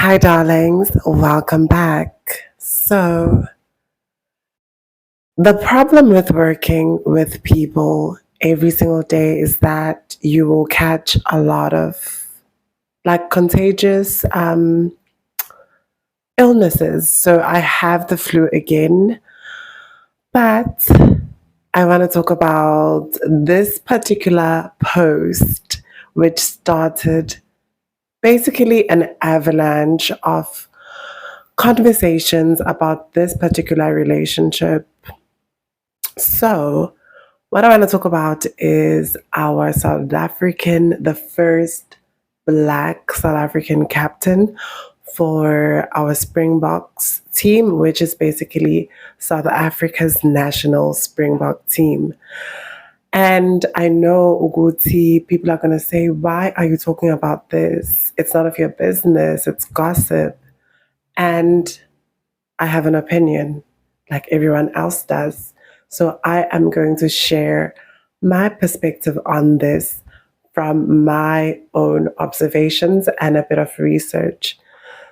Hi, darlings. Welcome back. The problem with working with people every single day is that you will catch a lot of contagious illnesses. So, I have the flu again, but I want to talk about this particular post, which started basically an avalanche of conversations about this particular relationship. So, what I want to talk about is our South African, the first Black South African captain for our Springboks team, which is basically South Africa's national Springbok team. And I know, Uguti, people are going to say, why are you talking about this? It's none of your business, it's gossip. And I have an opinion, like everyone else does. So I am going to share my perspective on this from my own observations and a bit of research.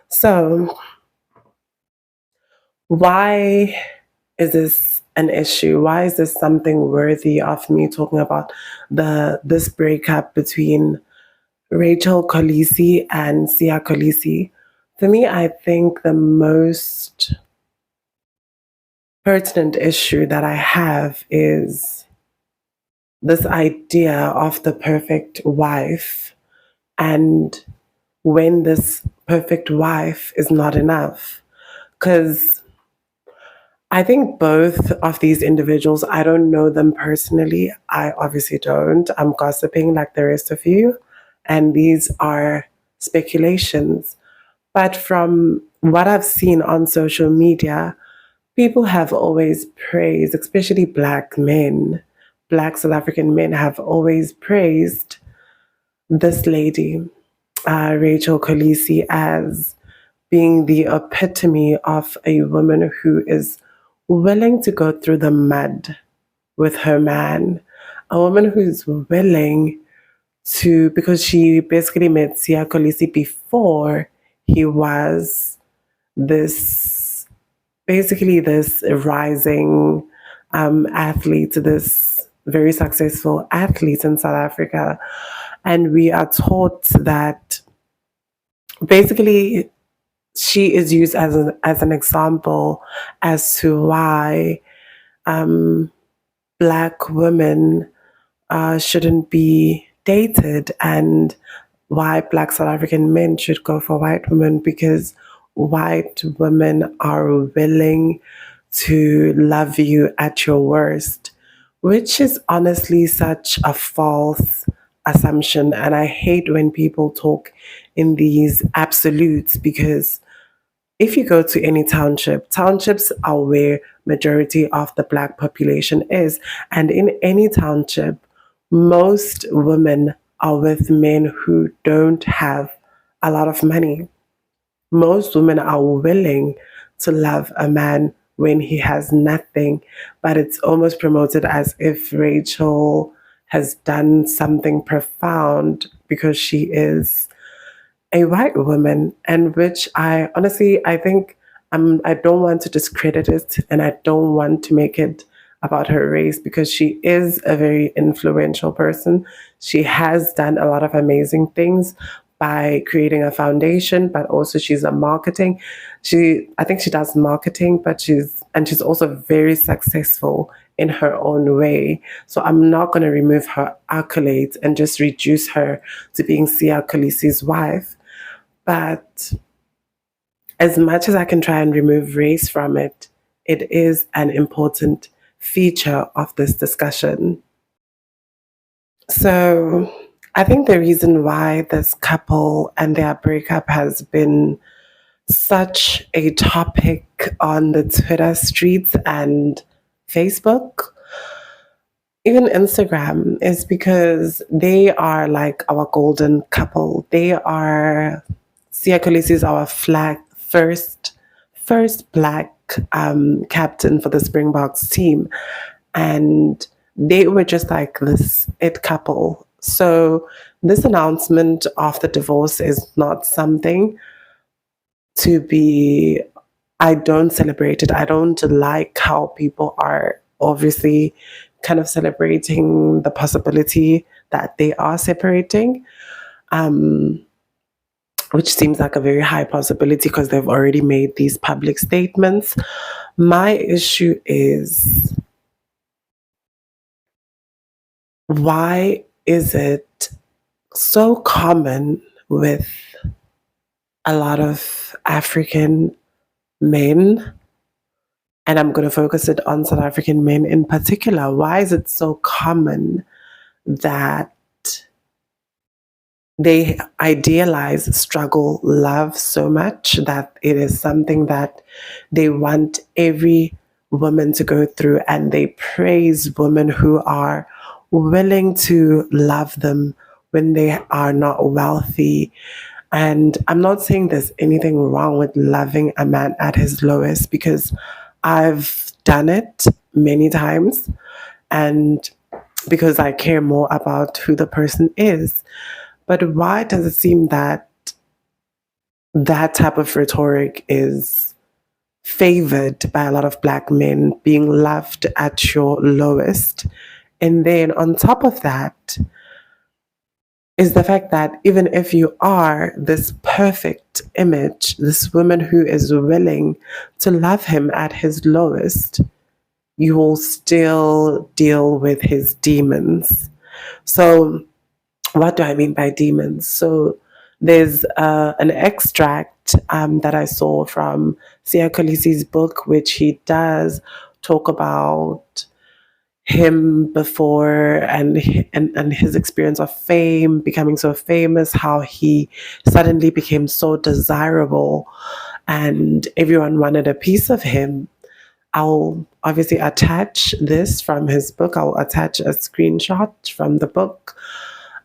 So, why is this an issue? Why is this something worthy of me talking about this breakup between Rachel Kolisi and Sia Kolisi? For me, I think the most pertinent issue that I have is this idea of the perfect wife, and when this perfect wife is not enough. Because I think both of these individuals, I don't know them personally. I obviously don't. I'm gossiping like the rest of you. And these are speculations. But from what I've seen on social media, people have always praised, especially Black men, Black South African men have always praised this lady, Rachel Kolisi, as being the epitome of a woman who is willing to go through the mud with her man, a woman who's willing to, because she basically met Sia Kolisi before he was this, basically this rising athlete, this very successful athlete in South Africa. And we are taught that basically she is used as an example as to why Black women shouldn't be dated, and why Black South African men should go for white women, because white women are willing to love you at your worst, which is honestly such a false assumption. And I hate when people talk in these absolutes, because if you go to any township, townships are where majority of the Black population is. And in any township, most women are with men who don't have a lot of money. Most women are willing to love a man when he has nothing, but it's almost promoted as if Rachel has done something profound because she is a white woman, and which I honestly I think I don't want to discredit it, and I don't want to make it about her race, because she is a very influential person. She has done a lot of amazing things by creating a foundation, but also she's a marketing. I think she does marketing, but she's also very successful in her own way. So I'm not going to remove her accolades and just reduce her to being Sia Kolisi's wife. But as much as I can try and remove race from it, it is an important feature of this discussion. So I think the reason why this couple and their breakup has been such a topic on the Twitter streets and Facebook, even Instagram, is because they are like our golden couple. They are, Sia Kolisi is our first Black captain for the Springboks team, and they were just like this it couple. So this announcement of the divorce is not something to be, I don't celebrate it. I don't like how people are obviously kind of celebrating the possibility that they are separating, um, which seems like a very high possibility because they've already made these public statements. My issue is, why is it so common with a lot of African men, and I'm going to focus it on South African men in particular? Why is it so common that they idealize struggle love so much that it is something that they want every woman to go through, and they praise women who are willing to love them when they are not wealthy? And I'm not saying there's anything wrong with loving a man at his lowest, because I've done it many times, and because I care more about who the person is. But why does it seem that that type of rhetoric is favored by a lot of black men, being loved at your lowest? And then on top of that is the fact that even if you are this perfect image, this woman who is willing to love him at his lowest, you will still deal with his demons. So, what do I mean by demons? So, there's an extract that I saw from Sia Kolisi's book, which he does talk about him before, and his experience of fame, becoming so famous, how he suddenly became so desirable and everyone wanted a piece of him. I'll obviously attach this from his book. I'll attach a screenshot from the book.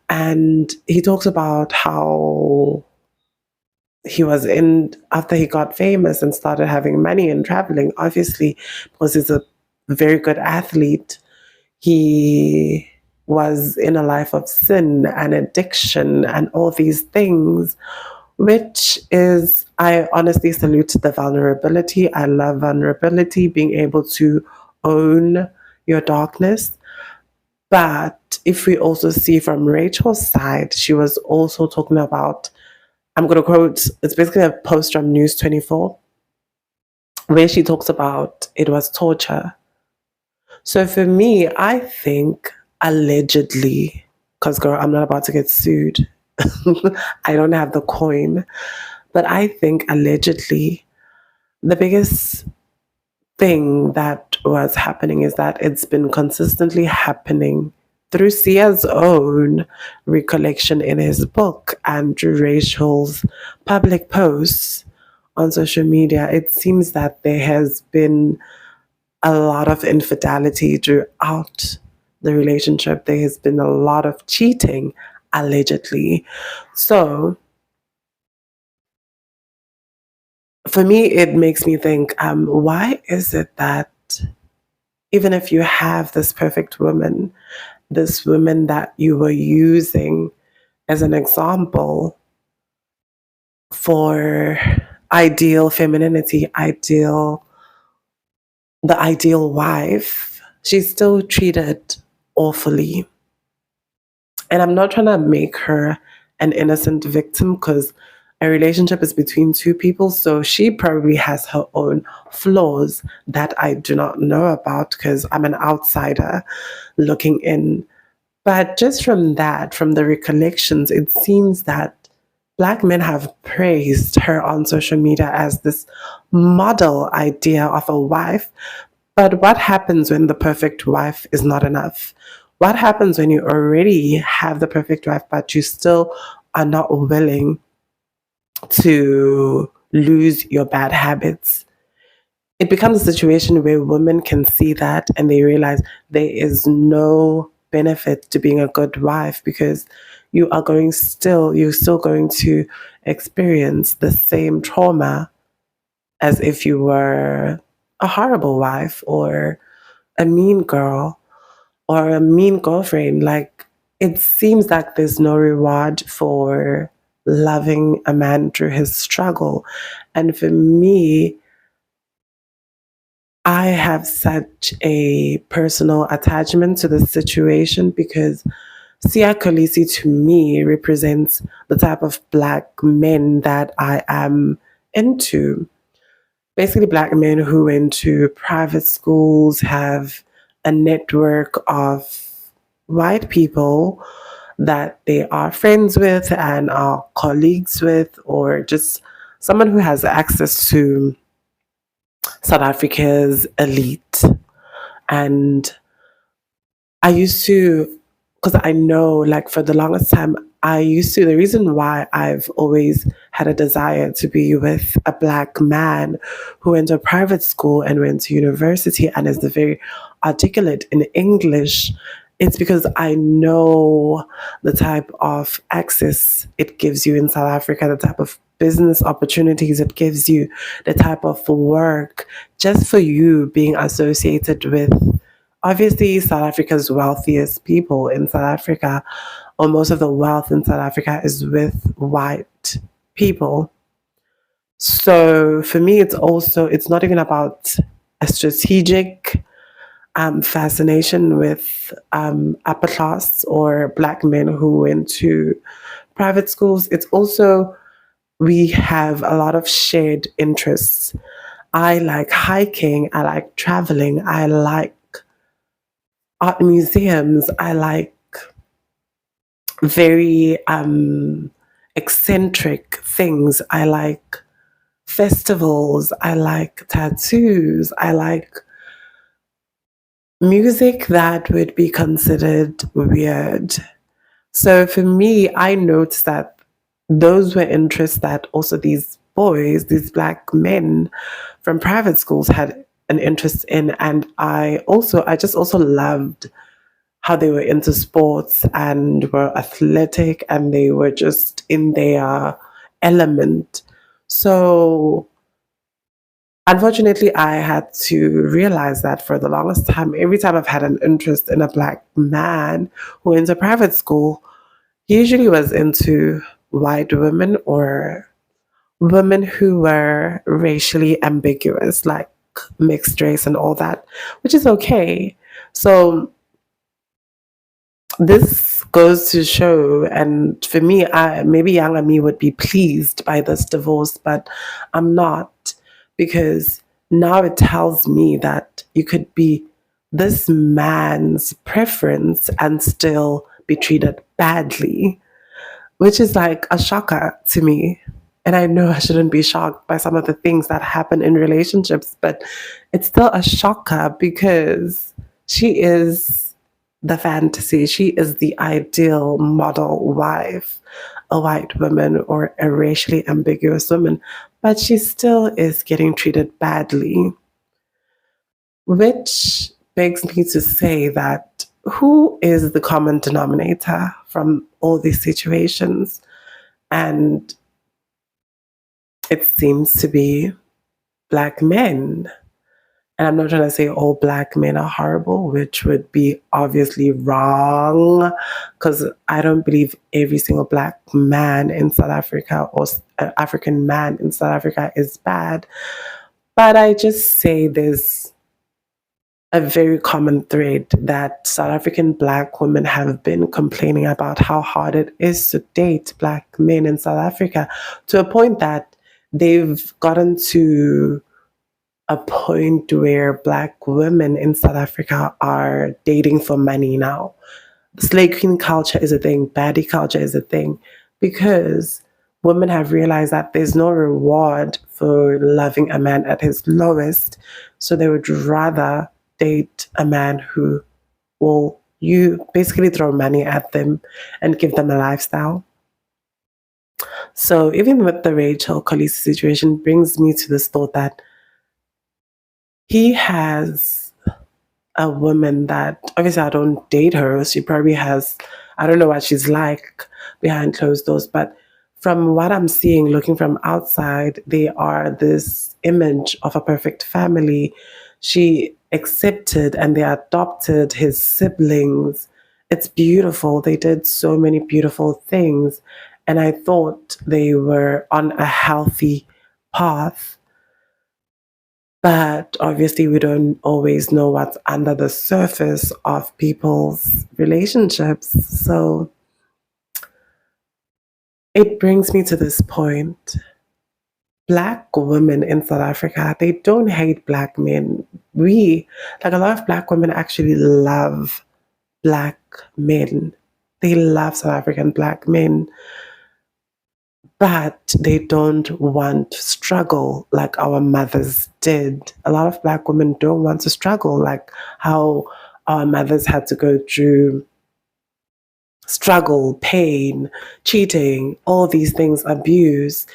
And he talks about how he was in, after he got famous and started having money and traveling, obviously, because he's a very good athlete, he was in a life of sin and addiction and all these things, which is, I honestly salute the vulnerability. I love vulnerability, being able to own your darkness. But if we also see from Rachel's side, she was also talking about, I'm going to quote, it's basically a post from News 24, where she talks about it was torture. So for me, I think allegedly, because girl, I'm not about to get sued. I don't have the coin. But I think allegedly, the biggest thing that was happening is that it's been consistently happening through Sia's own recollection in his book and through Rachel's public posts on social media. It seems that there has been a lot of infidelity throughout the relationship. There has been a lot of cheating, allegedly. So for me, it makes me think, why is it that even if you have this woman that you were using as an example for ideal femininity, the ideal wife, she's still treated awfully. And I'm not trying to make her an innocent victim, because a relationship is between two people. So she probably has her own flaws that I do not know about because I'm an outsider looking in. But just from that, from the recollections, it seems that black men have praised her on social media as this model idea of a wife. But what happens when the perfect wife is not enough? What happens when you already have the perfect wife, but you still are not willing to lose your bad habits? It becomes a situation where women can see that and they realize there is no benefit to being a good wife, because you're still going to experience the same trauma as if you were a horrible wife or a mean girl or a mean girlfriend. Like, it seems like there's no reward for loving a man through his struggle. And for me, I have such a personal attachment to the situation because Sia Kolisi to me represents the type of black men that I am into. Basically, black men who went to private schools, have a network of white people that they are friends with and are colleagues with, or just someone who has access to South Africa's elite. And I used to, because I know, like, for the longest time, the reason why I've always had a desire to be with a black man who went to a private school and went to university and is very articulate in English, it's because I know the type of access it gives you in South Africa, the type of business opportunities it gives you, the type of work, just for you being associated with obviously South Africa's wealthiest people in South Africa, or most of the wealth in South Africa is with white people. So for me, it's not even about a strategic fascination with upper class or black men who went to private schools. It's also, we have a lot of shared interests. I like hiking, I like traveling, I like art museums, I like very eccentric things. I like festivals. I like tattoos. I like music that would be considered weird. So for me, I noticed that those were interests that also these boys, these black men from private schools had an interest in. And I just also loved how they were into sports and were athletic and they were just in their element. So unfortunately, I had to realize that for the longest time, every time I've had an interest in a black man who went to private school, he usually was into white women or women who were racially ambiguous, like mixed race and all that, which is okay. So this goes to show, and for me, maybe younger me would be pleased by this divorce, but I'm not, because now it tells me that you could be this man's preference and still be treated badly, which is like a shocker to me. And I know I shouldn't be shocked by some of the things that happen in relationships, but it's still a shocker because she is the fantasy. She is the ideal model wife, a white woman or a racially ambiguous woman, but she still is getting treated badly, which begs me to say that who is the common denominator from all these situations? And it seems to be black men. And I'm not trying to say all black men are horrible, which would be obviously wrong, because I don't believe every single black man in South Africa or African man in South Africa is bad. But I just say there's a very common thread that South African black women have been complaining about how hard it is to date black men in South Africa, to a point that they've gotten to a point where black women in South Africa are dating for money now. Slave queen culture is a thing, baddie culture is a thing, because women have realized that there's no reward for loving a man at his lowest. So they would rather date a man who will you basically throw money at them and give them a lifestyle. So even with the Rachel Kolisi situation brings me to this thought that he has a woman that obviously I don't date her. She probably has, I don't know what she's like behind closed doors, but from what I'm seeing, looking from outside, they are this image of a perfect family. She accepted and they adopted his siblings. It's beautiful. They did so many beautiful things. And I thought they were on a healthy path. But obviously, we don't always know what's under the surface of people's relationships. So it brings me to this point. Black women in South Africa, they don't hate black men. Like a lot of black women actually love black men. They love South African black men, but they don't want to struggle like our mothers did. A lot of black women don't want to struggle like how our mothers had to go through struggle, pain, cheating, all these things, abuse.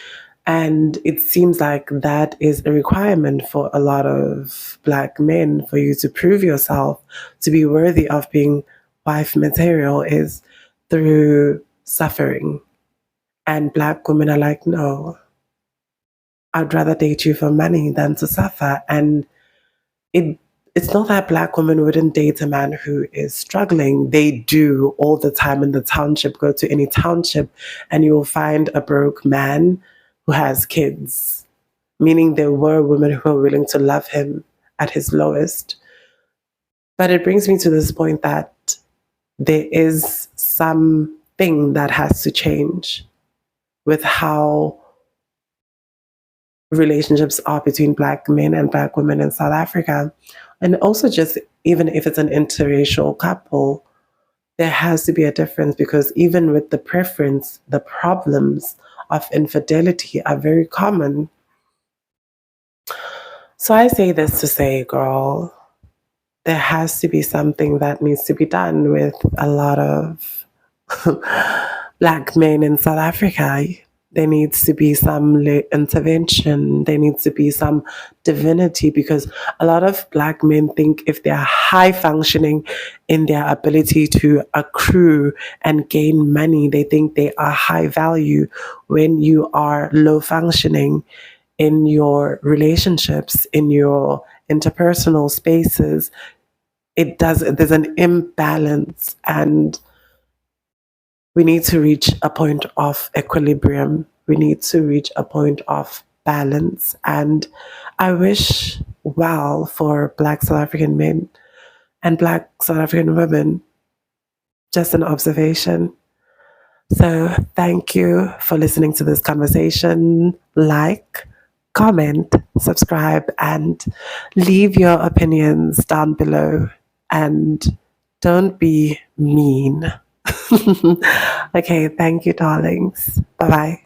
And it seems like that is a requirement for a lot of black men for you to prove yourself to be worthy of being wife material is through suffering. And black women are like, no, I'd rather date you for money than to suffer. And it it's not that black women wouldn't date a man who is struggling. They do all the time in the township. Go to any township and you will find a broke man who has kids. Meaning there were women who were willing to love him at his lowest. But it brings me to this point that there is something that has to change with how relationships are between black men and black women in South Africa. And also just even if it's an interracial couple, there has to be a difference because even with the preference, the problems of infidelity are very common. So I say this to say, girl, there has to be something that needs to be done with a lot of black men in South Africa. There needs to be some intervention. There needs to be some divinity because a lot of black men think if they're high functioning in their ability to accrue and gain money, they think they are high value when you are low functioning in your relationships, in your interpersonal spaces. There's an imbalance, and we need to reach a point of equilibrium. We need to reach a point of balance. And I wish well for Black South African men and Black South African women. Just an observation. So thank you for listening to this conversation. Like, comment, subscribe, and leave your opinions down below. And don't be mean. Okay, thank you, darlings. Bye bye.